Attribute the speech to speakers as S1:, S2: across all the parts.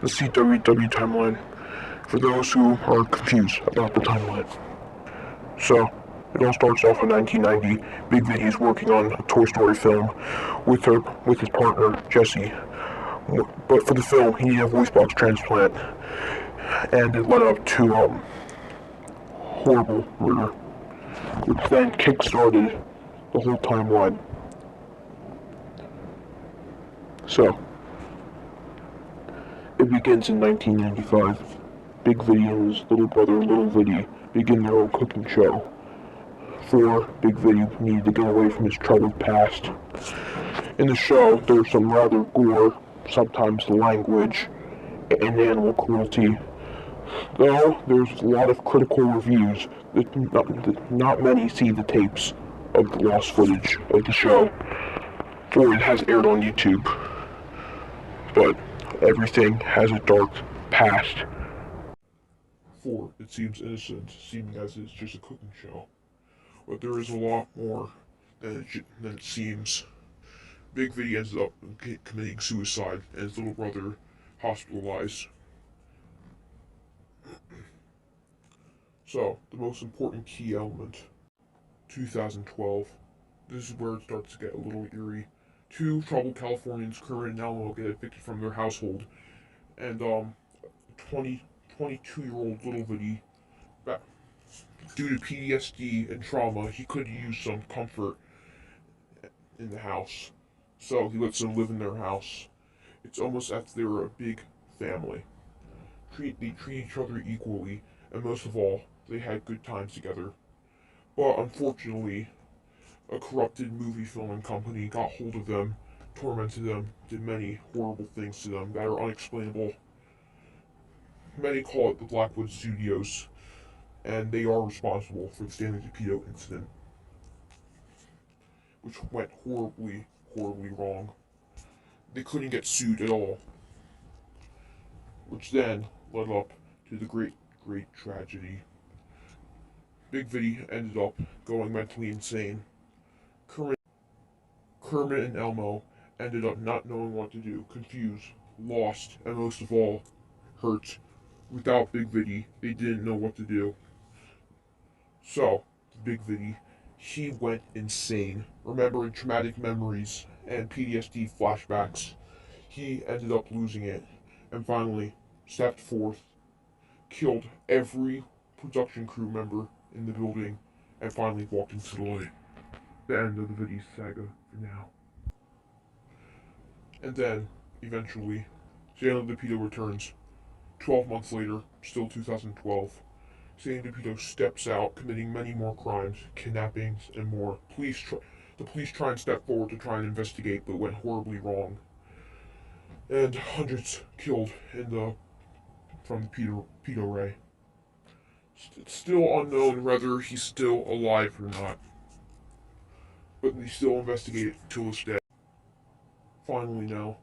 S1: the CWW Timeline, for those who are confused about the timeline. So, it all starts off in 1990. Big Viddy's working on a Toy Story film with his partner, Jesse. But for the film, he needed a voice box transplant, and it led up to horrible murder, which then kick-started the whole timeline. So, it begins in 1995. Big Viddy and his little brother, Little Viddy, begin their own cooking show. For Big Viddy needed to get away from his troubled past. In the show, there's some rather gore, sometimes language, and animal cruelty. Though there's a lot of critical reviews, not many see the tapes of the lost footage of the show, or it has aired on YouTube. But everything has a dark past. For it seems innocent, seeming as it's just a cooking show. But there is a lot more than it seems. Big Viddy ends up committing suicide and his little brother hospitalized. So, the most important key element, 2012. This is where it starts to get a little eerie. Two troubled Californians, Kermit and Elmo, get evicted from their household, and 22-year-old Little Viddy, due to PTSD and trauma, he could use some comfort in the house. So he lets them live in their house. It's almost as if they were a big family. They treat each other equally, and most of all, they had good times together. But unfortunately, a corrupted movie filming company got hold of them, tormented them, did many horrible things to them that are unexplainable. Many call it the Blackwood Studios, and they are responsible for the Stanley DePito incident, which went horribly wrong. They couldn't get sued at all, which then led up to the great tragedy. Big Viddy ended up going mentally insane. Kermit and Elmo ended up not knowing what to do, confused, lost, and most of all, hurt. Without Big Viddy, they didn't know what to do. So, Big Viddy, he went insane, remembering traumatic memories and PTSD flashbacks. He ended up losing it, and finally stepped forth, killed every production crew member in the building, and finally walked into the light. The end of the Viddy saga for now. And then, eventually, Stanley DePito returns. 12 months later, still 2012, Stanley DePito steps out, committing many more crimes, kidnappings, and more. The police try and step forward to try and investigate, but went horribly wrong. And hundreds killed from the pedo ray. It's still unknown whether he's still alive or not, but they still investigate it till this day. Finally now,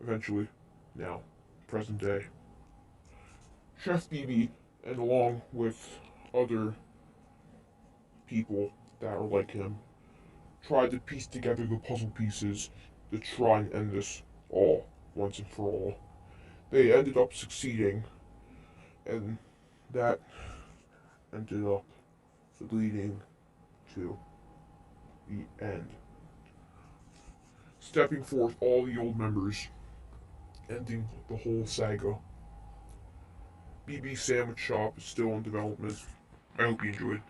S1: eventually, now, present day. Chef BB, and along with other people that are like him, tried to piece together the puzzle pieces to try and end this all, once and for all. They ended up succeeding, and that ended up leading to the end. Stepping forth all the old members, ending the whole saga. BB Sandwich Shop is still in development. I hope you enjoyed.